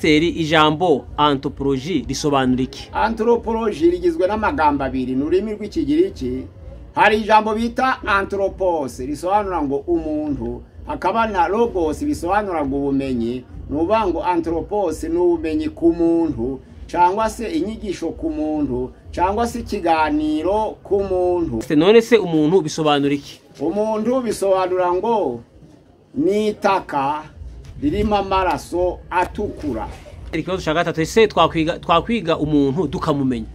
Pasiteri, ijambo anthropologie risobanura iki? Anthropologie rigizwe n'amagambo abiri n'ururimi rw'ikigiriki. Hari ijambo bita anthropos risobanura ngo umuntu, hakaba na logos bisobanura ngo ubumenyi. Nuvuga ngo anthropos ni ubumenyi ku muntu, cyangwa se inyigisho ku muntu, cyangwa se ikiganiro ku muntu. None se umuntu bisobanura iki? Umuntu bisobanura ngo ni itaka ririmo amaraso atukura. Ikibazo cya gatatu, ese twakwiga umuntu dukamumenya?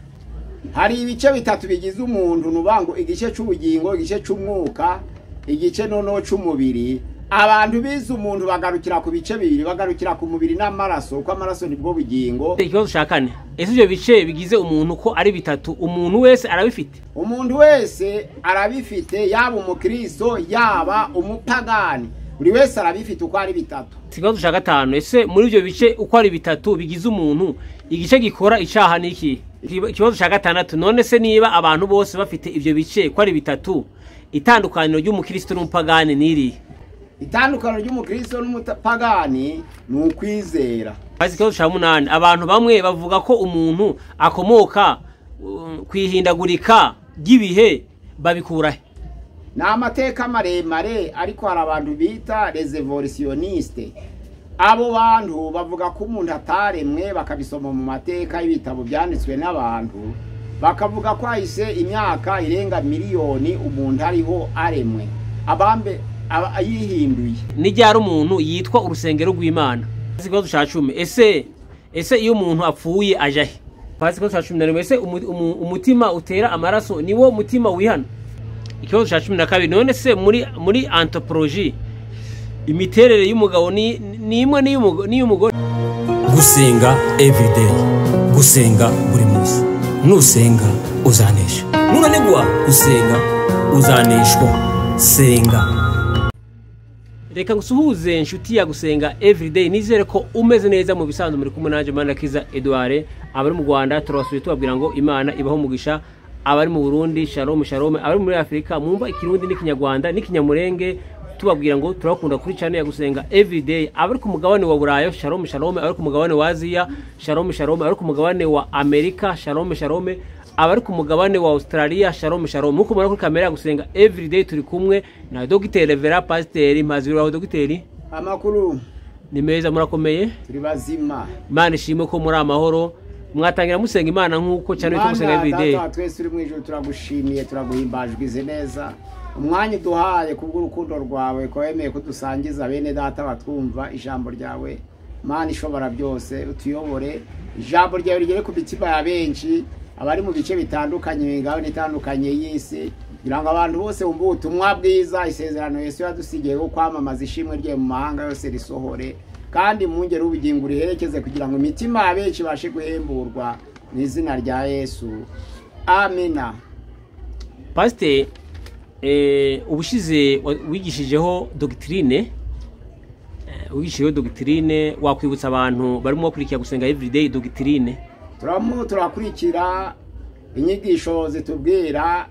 Hari ibice bitatu bigize umuntu, nubango igice cy'ubugingo, igice cy'umwuka, igice noneho cy'umubiri. Abantu bize umuntu bagarukira ku bice bibiri, bagarukira ku mubiri n'amaraso, ko amaraso nibwo bugingo. Ikibazo cya kane, ese ibyo bice bigize umuntu ko ari bitatu, umuntu wese arabifite? Umuntu wese arabifite, yaba umukristo yaba umupagani, buri wese arabifite uko ari bitatu. Ikibazo cya gatanu, ese muri ibyo bice uko ari bitatu bigize umuntu, igice gikora icyaha ni iki? Ikibazo cya gatandatu, none se niba abantu bose bafite ibyo bice ko ari bitatu, itandukaniro ry'umukristo n'umupagani ni irihe? Itandukaniro ry'umukristo n'umupagani ni ukwizera. Ikibazo cya munani, abantu bamwe bavuga ko umuntu akomoka kwihindagurika ry'ibihe, babikurahe? Ni amateka maremare, ariko hari abantu bita les evolutionnistes. Abo bantu bavuga ko umuntu ataremwe, bakabisoma mu mateka y'ibitabo byanditswe n'abantu, bakavuga ko hahise imyaka irenga miliyoni umuntu ariho aremwe, abambe ayihinduye. Ni ryari umuntu yitwa urusengero rw'Imana? Ikibazo cya 10, ese iyo umuntu apfuye aja he? Ikibazo cya 11, ese umutima utera amaraso niwo mutima wihana? Ikibazo cya 12, none se muri anthropologie imiterere y'umugabo ni imwe n'iy'umugore? Gusenga everyday, gusenga buri munsi. Nusenga uzanesha, nunanigwa gusenga uzaneshwa. Senga. Reka ngusuhuze inshuti ya Gusenga everyday, nizere ko umeze neza. Mu bisanzwe muri kumwe nanje Manirakiza Edouard. Abari mu Rwanda turabasuye tubabwira ngo Imana ibaho umugisha. Abari mu Burundi shalom shalom, abari muri Afrika mwumva ikirundi n'ikinyarwanda n'ikinyamurenge, tubabwira ngo turakunda kuri channel ya Gusenga everyday. Abari ku mugabane wa Burayo shalom shalom, abari ku mugabane wa Aziya shalom shalom, abari ku mugabane wa Amerika shalom shalom, abari ku mugabane wa Australia shalom shalom. Muko mura kuri kamera Gusenga everyday turi kumwe na Dr. Revera Pasiteri Maziro. Aho Dr. Amakuru ni meza, murakomeye? Turi bazima. Imana ishimwe ko muri amahoro. Mwatangira musenga Imana nkuko cyane cyo Gusenga everyday. Twese turi mu ijuru turagushimiye, turaguhimbajwe neza umwanya duhaye kubw'urukundo rwawe, ko wemeye kudusangiza bene data batwumva ijambo ryawe. Mana ishobora byose, utuyobore ijambo ryawe rigere ku mitima ya benshi, abari mu bice bitandukanye, imigabane itandukanye y'isi, kugira ngo abantu bose bumve ubutumwa bwiza, isezerano Yesu yadusigiye ko kwamamaza ishimwe rye mu mahanga yose risohore, kandi mu ngero ubugingo riherekeze, kugira ngo imitima ya benshi bashe guhemburwa mu izina rya Yesu. Amina. Pasiteri, ubushize wigishijeho doctrine, wakwibutsa abantu barimo bakurikira Gusenga everyday doctrine? Turakurikira inyigisho zitubwira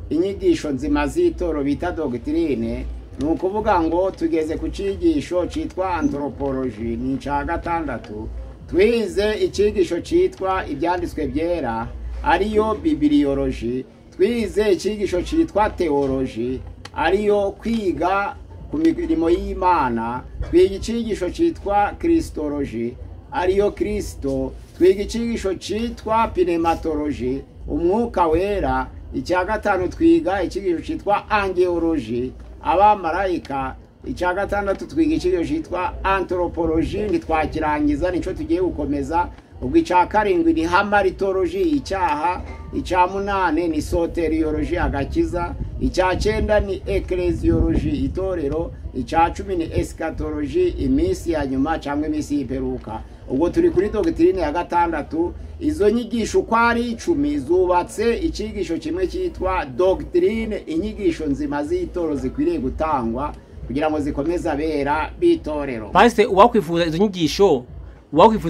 inyigisho nzima z'itoro bita doctrine. Ni ukuvuga ngo tugeze ku cyigisho cyitwa anthropologie, ni cya gatandatu. Twize icyigisho cyitwa ibyanditswe byera, ariyo bibliologie. Twize icyigisho cyitwa theologie, ariyo kwiga ku mirimo y'Imana. Twiga icyigisho cyitwa christologie, ariyo Kristo. Twiga icyigisho cyitwa pneumatologie, umwuka wera. Icya gatanu twiga icyigisho cyitwa angelologie, abamarayika. Icya gatandatu twiga icyigisho cyitwa anthropologie, ntitwakirangiza, nico tugiye gukomeza. Ubwo icya karindwi ni hamartologie, icyaha. Icya munane ni soteriologie, agakiza. Icya cyenda ni ecclesiologie, itorero. Icya 10 ni eschatologie, iminsi ya nyuma cyangwa iminsi y'imperuka. Ubwo turi kuri doctrine ya gatandatu. Izo nyigisho uko ari 10 zubatse icyigisho kimwe cyitwa doctrine, inyigisho nzima z'itoro zikwiriye gutangwa kugira ngo zikomeze abera bitorero. Pasiteri, wakwifuza izo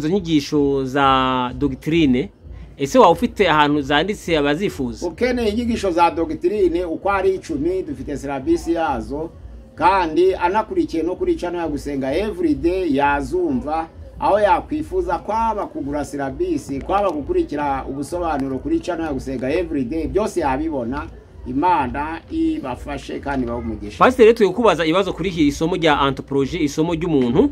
nyigisho za doctrine, ese wawe ufite ahantu zanditse abazifuza? Ukeneye inyigisho za doctrine uko ari 10, dufite service yazo, kandi anakurikiye no kuri channel ya Gusenga everyday yazumva, aho yakwifuza kwaba kugura silabisi, kwaba gukurikira ubusobanuro kuri channel ya Gusenga Everyday, byose yabibona. Imana ibafashe kandi bawumugisha. Pasiteri, tuye kubaza ibibazo kuri iki isomo rya anthropologie, isomo ry'umuntu.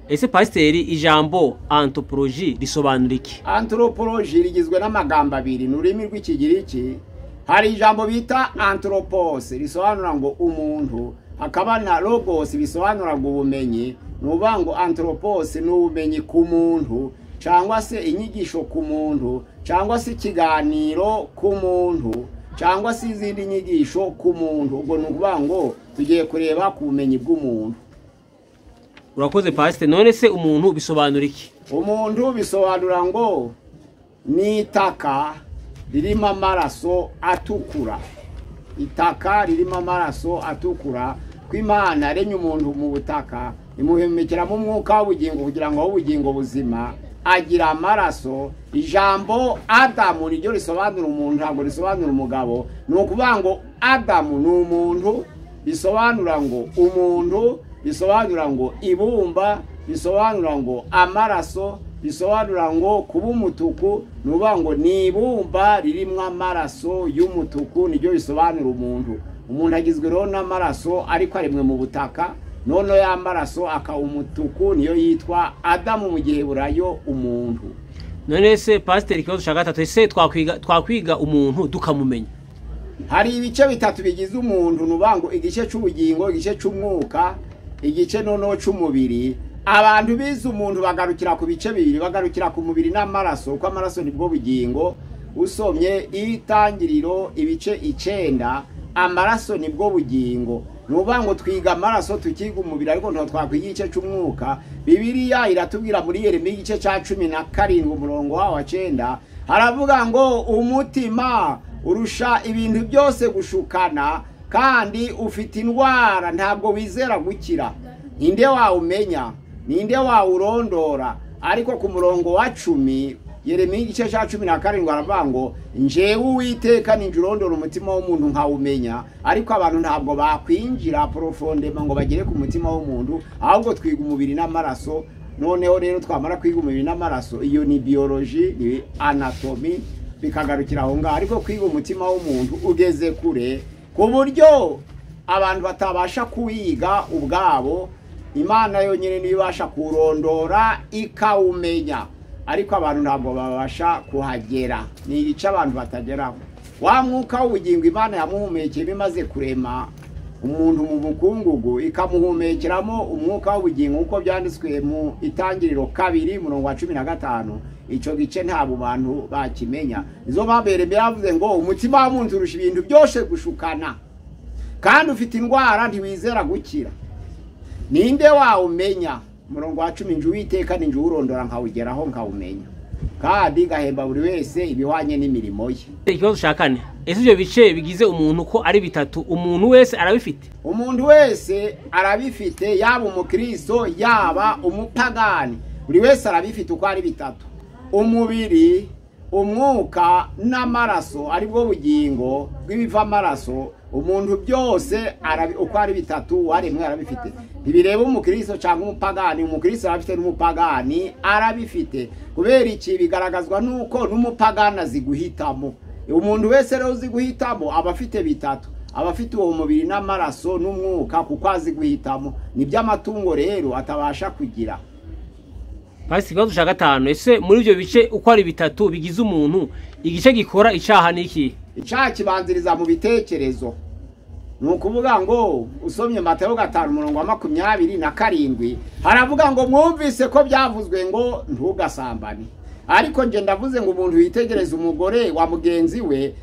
Ese pasiteri, ijambo anthropologie risobanura iki? Anthropologie rigizwe n'amagambo abiri n'ururimi rw'ikigiriki. Hari ijambo bita anthropos risobanura ngo umuntu, hakaba na logos bisobanura ngo ubumenyi. Nuvuga ngo anthropos ni ubumenyi ku muntu, cyangwa se inyigisho ku muntu, cyangwa se ikiganiro ku muntu, cyangwa se izindi nyigisho ku muntu. Ubwo nuvuga ngo tugiye kureba ku bumenyi bw'umuntu. Urakoze pasiteri. None se umuntu bisobanura iki? Umuntu bisobanura ngo ni itaka ririmo amaraso atukura. Itaka ririmo amaraso atukura, ko Imana yaremye umuntu mu butaka, imuhemekeramo umwuka w'ubugingo kugira ngo ubugingo buzima, agira amaraso. Ijambo Adamu niryo risobanura umuntu, ntabwo risobanura umugabo. Ni ukuvuga ngo Adamu ni umuntu, bisobanura ngo umuntu, bisobanura ngo ibumba, bisobanura ngo amaraso, bisobanura ngo kuba umutuku. Nuvuga ngo ni ibumba ririmo amaraso y'umutuku, niryo bisobanura umuntu. Umuntu agizwe rero n'amaraso ariko aremwe mu butaka, none ya maraso akaba umutuku, niyo yitwa Adamu mu Giheburayo umuntu. None se pasiteri, ikibazo cya gatatu, ese twakwiga umuntu tukamumenya? Hari ibice bitatu bigize umuntu, nuvuga ngo igice cy'ubugingo, igice cy'umwuka, igice noneho cy'umubiri. Abantu bize umuntu bagarukira ku bice bibiri, bagarukira ku mubiri n'amaraso, kuko amaraso nibwo bugingo. Usomye Itangiriro ibice 9, amaraso nibwo bugingo. Nuvuga ngo twiga amaraso tukiga umubiri, ariko nto twakwiga igice cy'umwuka. Bibiliya iratubwira muri Yeremiya igice cya 17 umurongo wa 9, haravuga ngo umutima urusha ibintu byose gushukana, kandi ufite indwara ntabwo wizera gukira. Ninde wawumenya? Ninde wawurondora? Ariko ku murongo wa 10 Yeremiya igice cya 17 aravuga ngo njewe Uwiteka ninjurondora umutima w'umuntu nkawumenya. Ariko abantu ntabwo bakwinjira profondema ngo bagere ku mutima w'umuntu, ahubwo twiga umubiri n'amaraso. Noneho rero twamara kwiga umubiri n'amaraso, iyo ni biology, ni anatomy, bikagarukira aho ngaho. Ariko kwiga umutima w'umuntu ugeze kure ku buryo abantu batabasha kuwiga ubwabo, Imana yonyine niyo ibasha kurondora ikawumenya. Ariko abantu ntabwo babasha kuhagera, ni igice abantu batageraho. Wa mwuka w'ubugingo Imana yamuhumekeye bimaze kurema umuntu mu mukungugu, ikamuhumekeramo umwuka w'ubugingo uko byanditswe mu Itangiriro 2:15. Ico gice ntabwo abantu bakimenya. Izo mabere byavuze ngo umutima w'umuntu urusha ibintu byose gushukana, kandi ufite indwara ntiwizera gukira. Ninde wawumenya? Murongo wa 10 nje Uwiteka ninje urondora nkawugeraho nkawumenya, kandi gahemba buri wese ibihwanye n'imirimo ye. Ikibazo cya 4, ese ibyo bice bigize umuntu ko ari bitatu, umuntu wese arabifite? Umuntu wese arabifite, yaba umukristo yaba umupagani, buri wese arabifite uko ari bitatu: umubiri, umwuka n'amaraso, ari bwo bugingo bw'ibiva amaraso. Umuntu byose uko ari bitatu waremwe arabifite. Ntibireba umukristo cyangwa umupagani, umukristo arabifite n'umupagani arabifite. Kubera iki? Bigaragazwa nuko n'umupagani aziguhitamo. Umuntu wese rero uzi guhitamo abafite bitatu, abafite uwo mubiri n'amaraso n'umwuka, kuko azi guhitamo. Ni by'amatungo rero atabasha kugira. Basi ikibazo cya 5, ese muri ibyo bice uko ari bitatu bigize umuntu, igice gikora icyaha niki? Icyaha kibanziriza mu bitekerezo. Nukuvuga ngo usomye Matayo 5:27 haravuga ngo mwumvise ko byavuzwe ngo ntugasambane. Ariko nje ndavuze ngo umuntu yitegereza umugore wa mugenzi we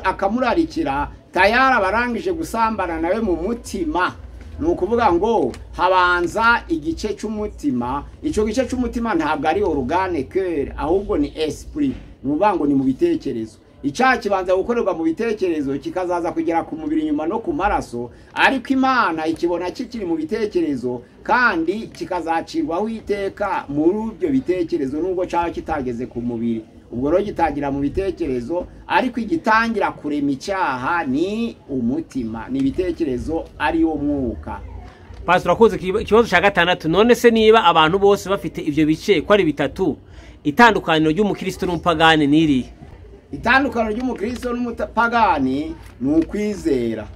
akamurarikira, tayara barangije gusambana nawe mu mutima. Nukuvuga ngo habanza igice cy'umutima. Ico gice cy'umutima ntabwo ari organe cœur, ahubwo ni esprit. Nuvuga ngo ni mu bitekerezo. Icyaha kibanza gukorerwa mu bitekerezo, kikazaza kugera ku mubiri nyuma no ku maraso. Ariko Imana ikibona kikiri mu bitekerezo, kandi kikazacirwaho iteka muri ibyo bitekerezo nubwo cyaha kitageze ku mubiri. Ubwo rero gitangira mu bitekerezo, ariko igitangira kurema icyaha ni umutima, ni ibitekerezo ari wo mwuka. Pastor akoze ikibazo cya gatandatu, none se niba abantu bose bafite ivyo bice ko ari bitatu, itandukaniro ry'umukristo n'umupagani niri? Itandukaniro ry'umukristo n'umupagani ni ukwizera.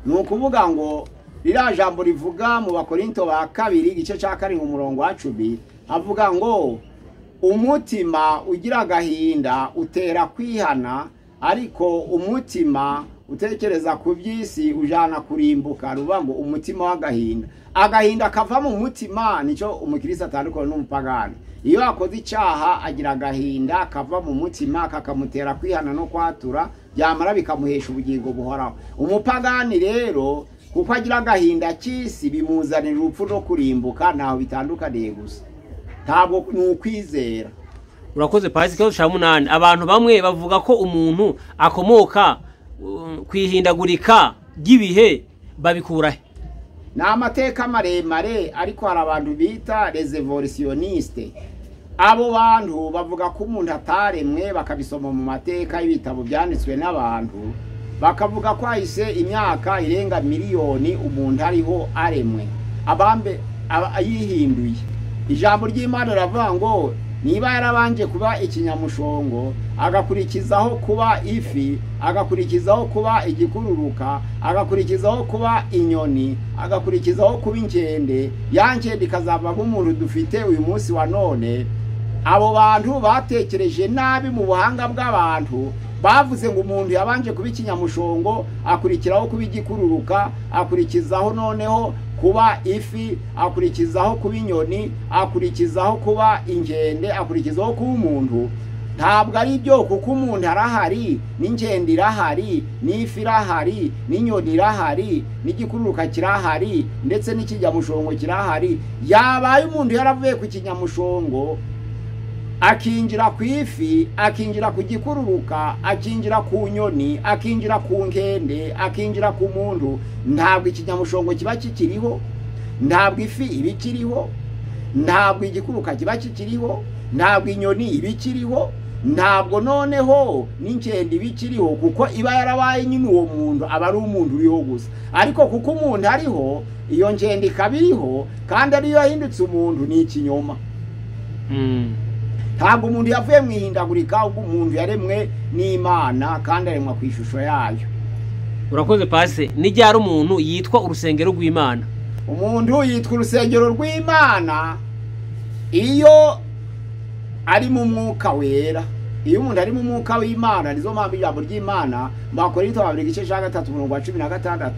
Ni ukuvuga ngo rira jambo rivuga mu Bakorinto ba 2 igice cya 7 umurongo wa 10 avuga ngo umutima ugira agahinda utera kwihana, ariko umutima utekereza ku by'isi ujana kurimbuka. Ruvuga ngo umutima w'agahinda, agahinda kava mu mutima, nico umukristo atandukanye n'umupagani. Iyo akoze icyaha agira agahinda kava mu mutima kakamutera kwihana no kwatura, byamara bikamuhesha ubugingo buhoraho. Umupagani rero kuko agira agahinda cy'isi bimuzanira urupfu no kurimbuka, naho bitandukaniye gusa, ntabwo ni ukwizera. Urakoze Pastor. Cya 8, abantu bamwe bavuga ko umuntu akomoka kwihindagurika ry'ibihe, babikurahe? Ni amateka maremare, ariko hari abantu bita les evolutionnistes. Abo bantu bavuga ko umuntu ataremwe, bakabisoma mu mateka y'ibitabo byanditswe n'abantu, bakavuga ko ahise imyaka irenga miliyoni umuntu ariho aremwe, abambe ayihinduye. Ijambo ry'Imana riravuga ngo niba yarabanje kuba ikinyamushongo, agakurikizaho kuba ifi, agakurikizaho kuba igikururuka, agakurikizaho kuba inyoni, agakurikizaho kuba inkende, yankende ikazavamo umuntu dufite uyu munsi wa none. Abo bantu batekereje nabi mu buhanga bw'abantu, bavuze ngo umuntu yabanje kuba ikinyamushongo, akurikiraho kuba igikururuka, akurikizaho noneho kuba ifi, akurikizaho kuba inyoni, akurikizaho kuba inkende, akurikizaho kuba umuntu. Ntabwo ari byo, kuko umuntu arahari, n'inkende irahari, n'ifi irahari, n'inyoni irahari, n'igikururuka kirahari, ndetse n'ikinyamushongo kirahari. Yabaye umuntu yaravuye ku kinyamushongo akinjira ku ifi, akinjira ku gikururuka, akinjira ku nyoni, akinjira ku nkende, akinjira ku muntu, ntabwo ikinyamushongo kiba kikiriho, ntabwo ifi iba ikiriho, ntabwo igikururuka kiba kikiriho, ntabwo inyoni iba ikiriho, ntabwo noneho n'inkende iba ikiriho, kuko iba yarabaye nyine uwo muntu aba ari umuntu uriho gusa. Ariko kuko umuntu ariho, iyo nkende ikabiriho, kandi ariyo yahindutse umuntu, ni ikinyoma. Ntabwo umuntu yavuye mu ihindagurika, ahubwo umuntu yaremwe n'Imana kandi aremwa ku ishusho yayo. Urakoze Pastor. Nijyara umuntu yitwa urusengero rw'Imana? Umuntu yitwa urusengero rw'Imana iyo ari mu mwuka wera. Iyo umuntu ari mu mwuka w'Imana, nizo mpamvu ijambo ry'Imana mu Bakorinto 2 igice cya 3 umurongo wa 16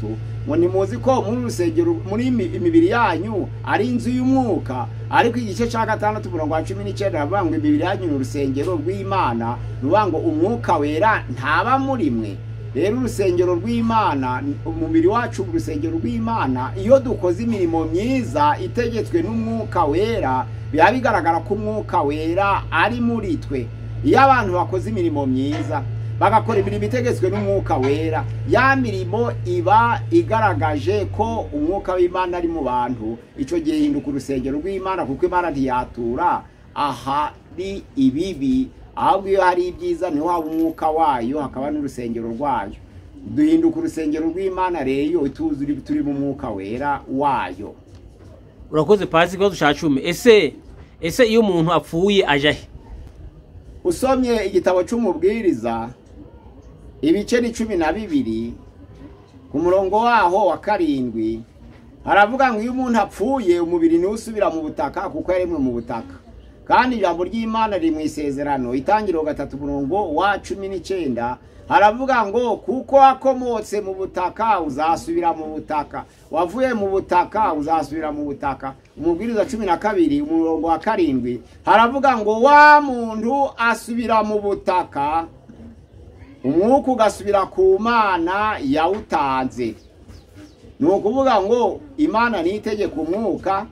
ngo nimuzi ko muri urusengero, muri imibiri yanyu ari inzu y'umwuka. Ariko igice cya 6 umurongo wa 19 aravuga ngo imibiri yanyu ni urusengero rw'Imana, ruvuga ngo umwuka wera ntaba muri mwe. Rero urusengero rw'Imana, umubiri wacu urusengero rw'Imana, iyo dukoze imirimo myiza itegetswe n'umwuka wera, biba bigaragara ko umwuka wera ari muri twe. Iyo abantu bakoze imirimo myiza, bagakora imirimo itegetswe n'umwuka wera, ya mirimo iba igaragaje ko umwuka w'Imana ari mu bantu. Icyo gihe hinduka urusengero rw'Imana, kuko Imana ntiyatura ahari ibibi, ahubwo iyo hari ibyiza niho haba umwuka wayo, hakaba n'urusengero rwayo. Duhinduka urusengero rw'Imana rero turi mu mwuka wera wayo. Urakoze Pastor. Ikibazo cya 10, ese iyo umuntu apfuye aja he? Usomye igitabo cy'umubwiriza ibice 12 ku murongo waho wa 7 haravuga ngo iyo umuntu apfuye umubiri niwo usubira mu butaka, kuko yaremwe mu butaka. Kandi ijambo ry'Imana riri mu isezerano Itangiriro 3 umurongo wa 19 haravuga ngo kuko wakomotse mu butaka uzasubira mu butaka, wavuye mu butaka uzasubira mu butaka. Umubwiriza 12 umurongo wa 7 haravuga ngo wa muntu asubira mu butaka, umwuka ugasubira ku Mana yawutanze. Ni ukuvuga ngo Imana ni itegeko umwuka,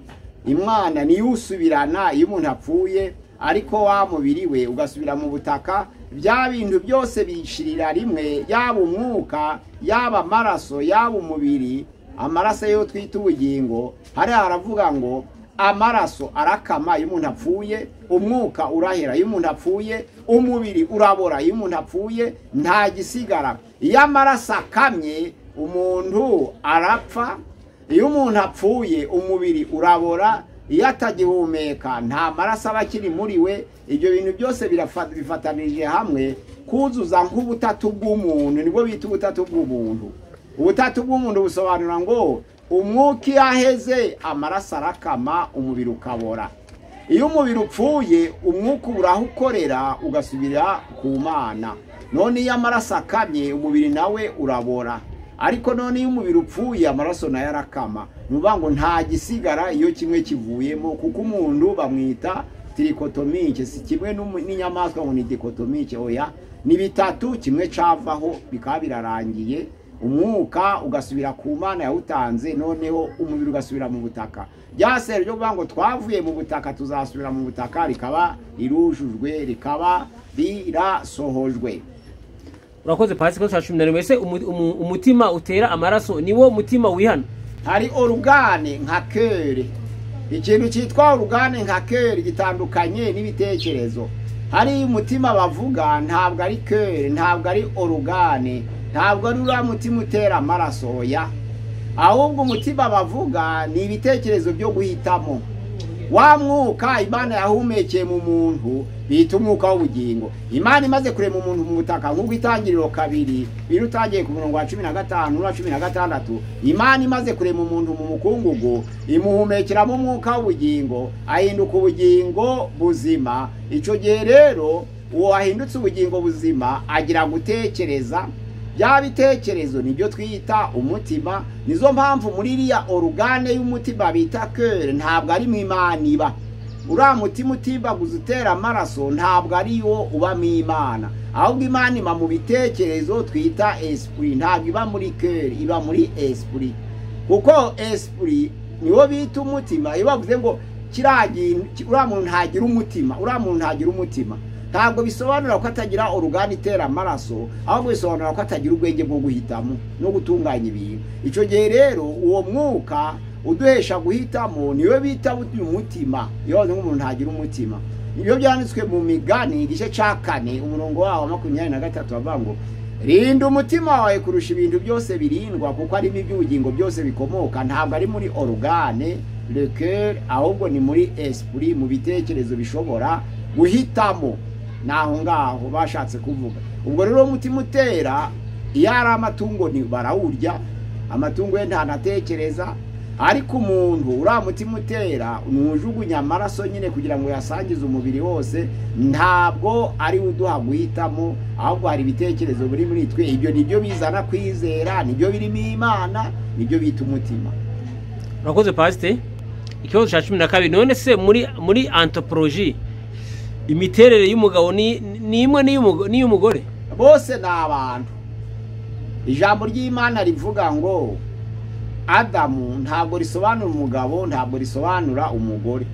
Imana ni usubirana iyo umuntu apfuye, ariko wa mubiri we ugasubira mu butaka. Bya bintu byose bishirira rimwe, yaba umwuka, yaba amaraso, yaba umubiri. Amaraso yo twita ubugingo, hari haravuga ngo amaraso arakama iyo umuntu apfuye, umwuka urahera iyo umuntu apfuye, umubiri urabora iyo umuntu apfuye, nta gisigara. Iyo amaraso akamye umuntu arapfa, iyo umuntu apfuye umubiri urabora, iyo atagihumeka nta maraso aba akiri muri we. Ibyo bintu byose bifatanije hamwe kuzuza nk'ubutatu bw'umuntu, nibwo bita ubutatu bw'umuntu. Ubutatu bw'umuntu busobanura ngo umwuka iyo aheze amaraso arakama, umubiri ukabora. Iyo umubiri upfuye umwuka uburaho ukorera ugasubira ku Mana. None iyo amaraso akamye umubiri nawe urabora. Ariko none iyo umubiri upfuye amaraso nayo arakama. Nuvuga ngo nta gisigara iyo kimwe kivuyemo, kuko umuntu bamwita trikotomike, si kimwe n'inyamaswa ngo ni dikotomike. Oya, ni bitatu, kimwe cavaho bikaba birarangiye, umwuka ugasubira ku Mana yawutanze, noneho umubiri ugasubira mu butaka. Byase ryo kuvuga ngo twavuye mu butaka tuzasubira mu butaka, rikaba rirujujwe, rikaba rirasohojwe. Urakoze Pasi ko 11. Ese umutima utera amaraso niwo mutima wihana? Hari organe nka cœur. Ikintu cyitwa organe nka cœur gitandukanye n'ibitekerezo. Hari umutima bavuga ntabwo ari cœur, ntabwo ari organe, ntabwo ari uriya mutima utera amaraso ya. Ahubwo umutima bavuga ni ibitekerezo byo guhitamo. Wa mwuka Imana yahumekeye mu muntu bita umwuka w'ubugingo. Imana imaze kurema umuntu mu butaka nk'uko Itangiriro 2 birutangiye ku murongo wa 15 n'uwa 16. Imana imaze kurema umuntu mu mukungugu imuhumekeramo umwuka w'ubugingo, ahinduka ubugingo buzima. Ico gihe rero uwo ahindutse ubugingo buzima agira gutekereza. Bya bitekerezo nibyo twita umutima. Nizo mpamvu muri iriya organe y'umutima bita cœur ntabwo ari mu Imana iba. Uriya mutima utimbaguza utera amaraso ntabwo ari yo uba mu Imana, ahubwo Imana iba mu bitekerezo twita esprit. Ntabwo iba muri cœur, iba muri esprit, kuko esprit niwo bita umutima. Iyo bavuze ngo uriya muntu ntagira umutima, uriya muntu ntagira umutima, ntabwo bisobanura ko atagira organe itera amaraso, ahubwo bisobanura ko atagira ubwenge bwo guhitamo no gutunganya ibintu. Icyo gihe rero uwo mwuka uduhesha guhitamo niwe bita umutima. Iyo umuntu ntagira umutima, ibyo byanditswe mu Migani igice cya 4 umurongo wa 23 bavuga ngo rinda umutima wawe kurusha ibintu byose birindwa, kuko ari iby'ubugingo byose bikomoka. Ntabwo ari muri organe le cœur, ahubwo ni muri esprit, mu bitekerezo bishobora guhitamo. Naho ngaho bashatse kuvuga. Ubwo rero umutima utera iyo ari amatungo ni barawurya, amatungo ye ntanatekereza. Ariko umuntu uriya mutima utera nujugunya amaraso nyine kugira ngo yasangize umubiri wose. Ntabwo ari uduha guhitamo, ahubwo hari ibitekerezo buri muri twe. Ibyo nibyo bizana kwizera, nibyo biri mu Imana, nibyo bita umutima. Urakoze Pastor. Ikibazo cya 12. None se muri anthropologie imiterere y'umugabo ni imwe n'iy'umugore? Bose ni abantu. Ijambo ry'Imana rivuga ngo Adamu ntabwo risobanura umugabo, ntabwo risobanura umugore.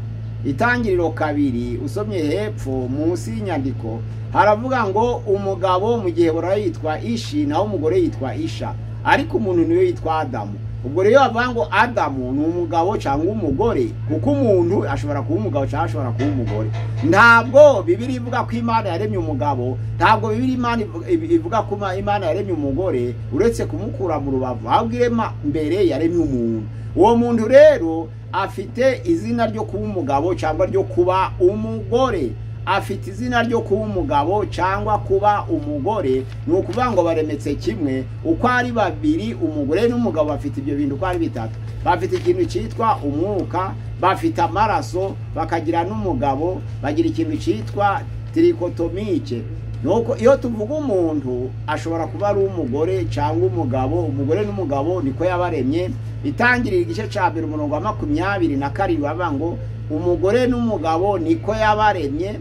Itangiriro 2 usomye hepfo munsi y'inyandiko haravuga ngo umugabo mu gihe yitwa Ishi naho umugore yitwa Isha, ariko umuntu niwe yitwa Adamu. Ubwo rero bavuga ngo Adamu ni umugabo cyangwa umugore, kuko umuntu ashobora kuba umugabo cyangwa ashobora kuba umugore. Ntabwo Bibiliya ivuga ko Imana yaremye umugabo, ntabwo Bibiliya Imana ivuga ko Imana yaremye umugore uretse kumukura mu rubavu, ahubwo irema mbere yaremye umuntu. Uwo muntu rero afite izina ryo kuba umugabo cyangwa ryo kuba umugore, afite izina ryo kuba umugabo cyangwa kuba umugore. Ni ukuvuga ngo baremetse kimwe, uko ari babiri, umugore n'umugabo bafite ibyo bintu uko ari bitatu. Bafite ikintu cyitwa umwuka, bafite amaraso, bakagira n'umugabo, bagira ikintu cyitwa trikotomike. Nuko iyo tuvuga umuntu ashobora kuba ari umugore cyangwa umugabo. Umugore n'umugabo niko yabaremye. Itangirira igice cya 2 umurongo wa 22 bavuga ngo umugore n'umugabo niko yabaremye,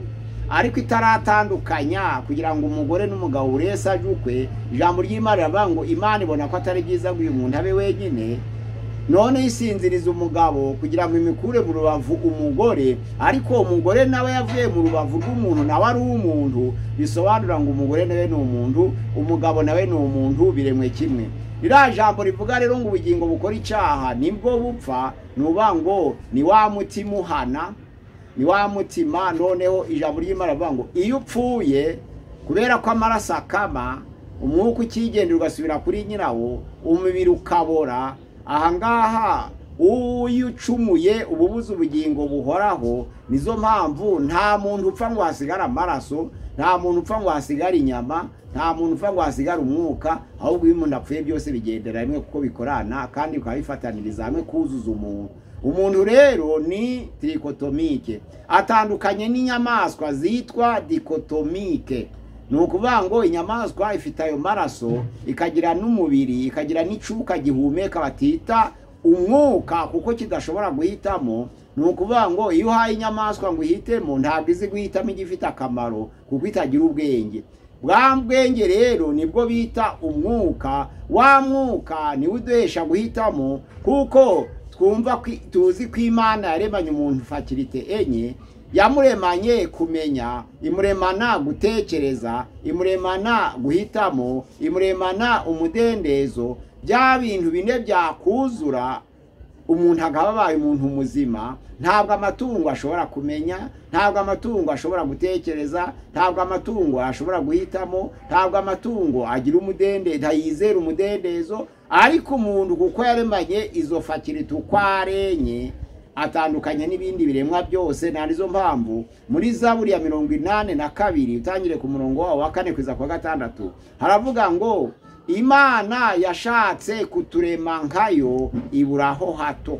ariko itaratandukanya kugira ngo umugore n'umugabo urese ajukwe. Ijambo ry'Imana riravuga ngo Imana ibona ko atari byiza ngo uyu muntu abe wenyine, none isinziriza umugabo kugira ngo imikure mu rubavu umugore. Ariko umugore nawe yavuye mu rubavu rw'umuntu, nawe ari umuntu. Bisobanura ngo umugore nawe ni umuntu, umugabo nawe ni umuntu, biremwe kimwe. Ira jambo rivuga rero ngo ubugingo bukora icyaha nibwo bupfa, nuba ngo ni wa mutima uhana, ni wa mutima. Noneho ijambo ry'Imana rivuga ngo iyo upfuye kubera ko amaraso akama, umwuka ukigendera ugasubira kuri nyirawo, umubiri ukabora, ahangaha uyu ucumuye ububuze ubugingo buhoraho. Nizo mpamvu nta muntu upfa ngo hasigara amaraso, nta muntu upfa ngo hasigara inyama, nta muntu upfa ngo hasigara umwuka, ahubwo iyo umuntu apfuye byose bigendera rimwe kuko bikorana kandi bikaba bifataniriza hamwe kuzuza umuntu. Umuntu rero ni trikotomike, atandukanye n'inyamaswa zitwa dikotomike. Ni ukuvuga ngo inyamaswa ifite ayo maraso, ikagira n'umubiri, ikagira n'icuka gihumeka batita umwuka kuko kidashobora guhitamo. Ni ukuvuga ngo iyo uhaye inyamaswa ngo ihitemo, ntabwo izi guhitamo igifite akamaro kuko itagira ubwenge. Bwa bwenge rero nibwo bita umwuka. Wa mwuka niwe uduhesha guhitamo, kuko tuzi ko Imana yaremanye umuntu fakirite enye. Yamuremanye kumenya, imuremana gutekereza, imuremana guhitamo, imuremana umudendezo. Bya bintu bine byakuzura umuntu agababaye umuntu muzima. Ntabwo amatungo ashobora kumenya, ntabwo amatungo ashobora gutekereza, ntabwo amatungo ashobora guhitamo, ntabwo amatungo agira umudendezo, ntayizera umudendezo. Ariko umuntu kuko yaremanye izo fakirite uko arenye, atandukanye n'ibindi biremwa byose. Narizo mpamvu muri Zaburi ya 82 utangire ku murongo wa 4 kugeza ku 6 haravuga ngo Imana yashatse kuturema nkayo iburaho hato.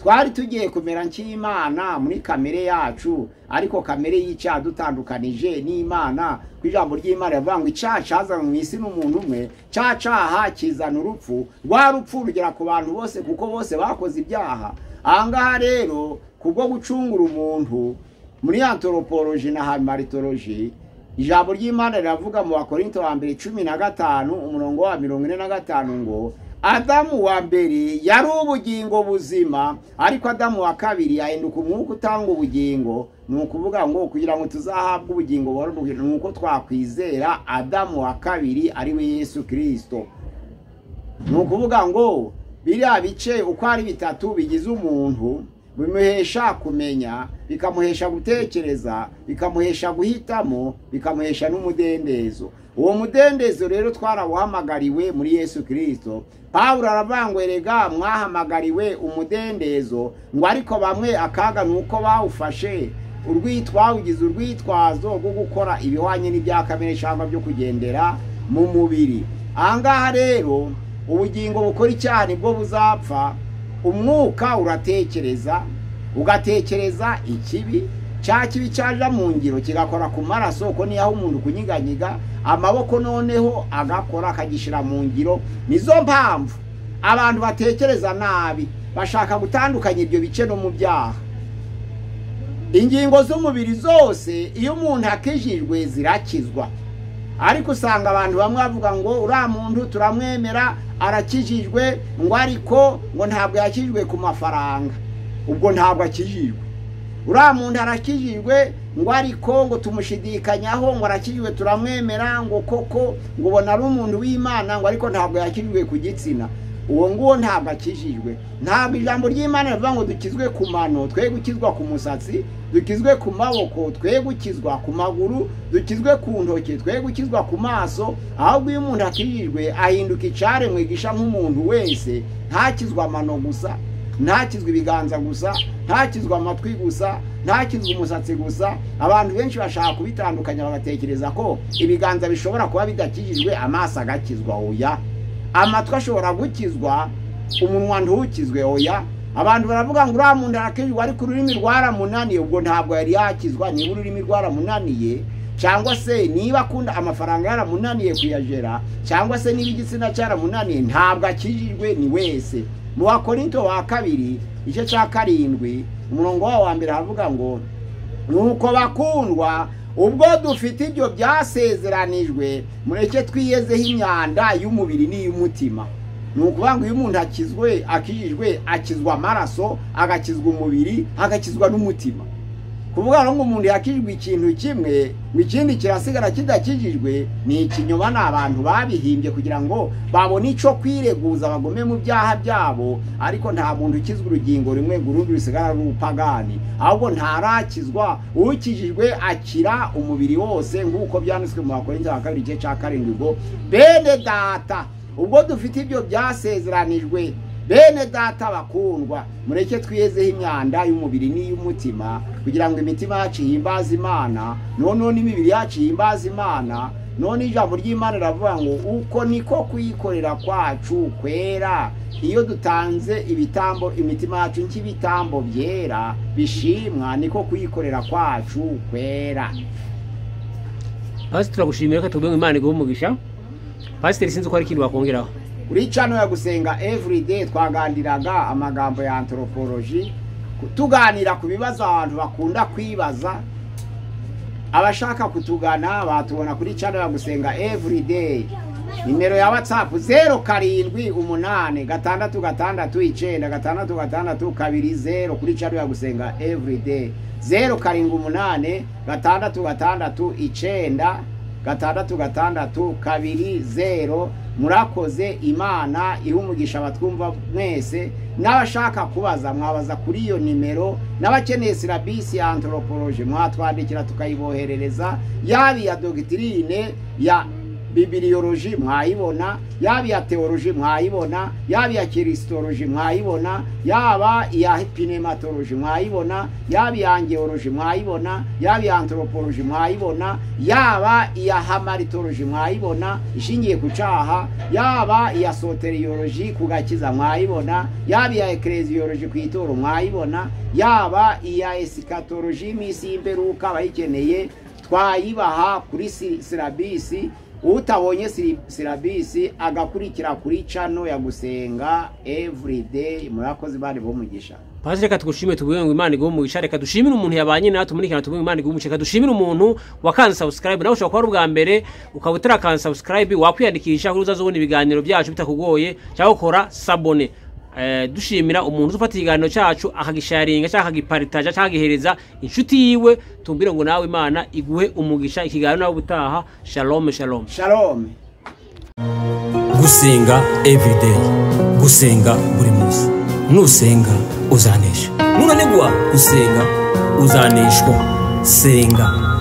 Twari tugiye kumera nk'Imana muri kamere yacu, ariko kamere y'icyaha dutandukanije n'Imana. Ku ijambo ry'Imana rivuga ngo icyaha cyazanywe mu isi n'umuntu umwe, cya cyaha kizana urupfu. Rwa rupfu rugera ku bantu bose kuko bose bakoze ibyaha. Ahangaha rero kubwo gucungura umuntu muri anthropology na hamartology, ijambo ry'Imana riravuga mu Bakorinto wa mbere 15 umurongo wa 45 ngo Adamu wa mbere yari ubugingo buzima, ariko Adamu wa kabiri yahinduka umwuka utanga ubugingo. Ni ukuvuga ngo kugira ngo tuzahabwe ubugingo buhoraho nuko twakwizera Adamu wa kabiri ari we Yesu Kristo. Ni ukuvuga ngo biriya bice uko ari bitatu bigize umuntu bimuhesha kumenya, bikamuhesha gutekereza, bikamuhesha guhitamo, bikamuhesha n'umudendezo. Uwo mudendezo rero twarawuhamagariwe muri Yesu Kristo. Pawulo aravuga erega mwahamagariwe umudendezo, ngo ariko bamwe akaga nuko bawufashe urwitwawugize urwitwazo rwo gukora ibihwanye n'ibya kamere cyangwa byo kugendera mu mubiri. Ahangaha rero ubugingo bukora icyaha nibwo buzapfa. Umwuka uratekereza, ugatekereza ikibi, cya kibi cyaje mu ngiro kigakora ku maraso, ko niyaho umuntu kunyiganyiga amaboko noneho agakora akagishira mu ngiro. Nizo mpamvu abantu batekereza nabi bashaka gutandukanya ibyo bice no mu byaha. Ingingo z'umubiri zose iyo umuntu akijijwe zirakizwa, ariko usanga abantu bamwe bavuga ngo uriya muntu turamwemera arakijijwe, ngo ariko ngo ntabwo yakijijwe ku mafaranga. Ubwo ntabwo akijijwe. Uriya muntu arakijijwe, ngo ariko ngo tumushidikanyaho, ngo arakijijwe turamwemera, ngo koko ngo ubona ari umuntu w'Imana, ngo ariko ntabwo yakijijwe ku gitsina. Uwo nguwo ntabwo akijijwe. Ntabwo ijambo ry'Imana rivuga ngo dukizwe ku mano, twe gukizwa ku musatsi, dukizwe ku maboko, twe gukizwa ku maguru, dukizwe ku ntoki, twe gukizwa ku maso. Ahubwo iyo umuntu akijijwe ahinduka icaremwe gisha nk'umuntu wese. Ntakizwa amano gusa, ntakizwa ibiganza gusa, ntakizwa amatwi gusa, ntakizwa umusatsi gusa. Abantu benshi bashaka kubitandukanya bagatekereza ko ibiganza bishobora kuba bidakijijwe, amaso agakizwa. Oya, amatwi ashobora gukizwa, umunwa ntukizwe. Oya, abantu baravuga ngo uriya muntu arakijijwe ariko ururimi rwaramunaniye. Ubwo ntabwo yari yakizwa. Niba ururimi rwaramunaniye, cyangwa se niba akunda amafaranga yaramunaniye kuyajera, cyangwa se niba igitsina cyaramunaniye, ntabwo akijijwe ni wese. Mu Bakorinto wa kabiri igice cya 7 umurongo wa mbere havuga ngo nuko bakundwa, ubwo dufite ibyo byasezeranijwe, mureke twiyezeho imyanda y'umubiri n'iy'umutima. Ni ukuvuga ngo iyo umuntu akijijwe akizwa amaraso, agakizwa umubiri, agakizwa n'umutima. Kuvuga ngo umuntu yakijijwe ikintu kimwe, ngo ikindi kirasigara kidakijijwe, ni ikinyoma. N'abantu babihimbye kugira ngo babone ico kwireguza bagome mu byaha byabo. Ariko nta muntu ukizwa urugingo rimwe ngo urundi rusigara ari upagani. Ahubwo ntarakizwa, ukijijwe akira umubiri wose, nk'uko byanditswe mu Bakorinto wa 2 igice cya 7 ngo bene data ubwo dufite ibyo byasezeranijwe bene data bakundwa mureke twiyezeho imyanda y'umubiri n'iy'umutima kugira ngo imitima yacu ihimbaze Imana noneho n'imibiri yacu ihimbaze Imana none ijambo ry'Imana riravuga ngo uko niko kuyikorera kwacu kwera iyo dutanze ibitambo imitima yacu nk'ibitambo byera bishimwa niko kuyikorera kwacu kwera. Pastor turagushimira ko tubwe Imana iguhe umugisha. Pastor sinzi ko ari ikintu bakongeraho kuri channel ya gusenga everyday twagandiraga amagambo ya anthropology tuganira ku bibazo abantu bakunda kwibaza abashaka kutugana batubona kuri channel ya gusenga everyday nimero ya WhatsApp 0778669620 kuri channel ya gusenga everyday 0786669620 murakoze. Imana ihumugisha abatwumva mwese n'abashaka kubaza mwabaza kuri iyo nimero n'abakeneye silabisi ya anthropology mwatwandikira tukayiboherereza yabi ya doctrine ya bibliology mwayibona yabi ya theology mwayibona yabi ya christology mwayibona yaba ya pneumatology mwayibona yabi ya angiology mwayibona yabi ya anthropology mwayibona yaba ya hamaritology mwayibona ishingiye ku caha yaba ya soteriology kugakiza mwayibona yabi ya ecclesiology kwitoro mwayibona yaba ya eschatology misi imberuka bayikeneye twayibaha kuri silabisi utabonye silabisi agakurikira kuri channel ya gusenga everyday. Murakoze bari bomugisha. Pastor reka tugushime tubwiye ngo Imana iguhe umugisha. Reka dushimire umuntu yabanye natwe muri kana tubwiye Imana iguhe umugisha. Dushimire umuntu wakanze subscribe nawe ushobora kuba ubwa mbere ukaba utarakanze subscribe wakwiyandikisha kuri uzazobona ibiganiro byacu bitakugoye cyangwa ukora sabone. Dushimira umuntu ufata ikiganiro cyacu akagisharinga cyangwa akagiparitaja cyangwa agihereza inshuti yiwe tumbire ngo nawe Imana iguhe umugisha ikiganiro nawe ubutaha. Shalom shalom shalom. Gusenga everyday, gusenga buri munsi. Nusenga uzanesha. Nunanigwa gusenga uzaneshwa. Senga.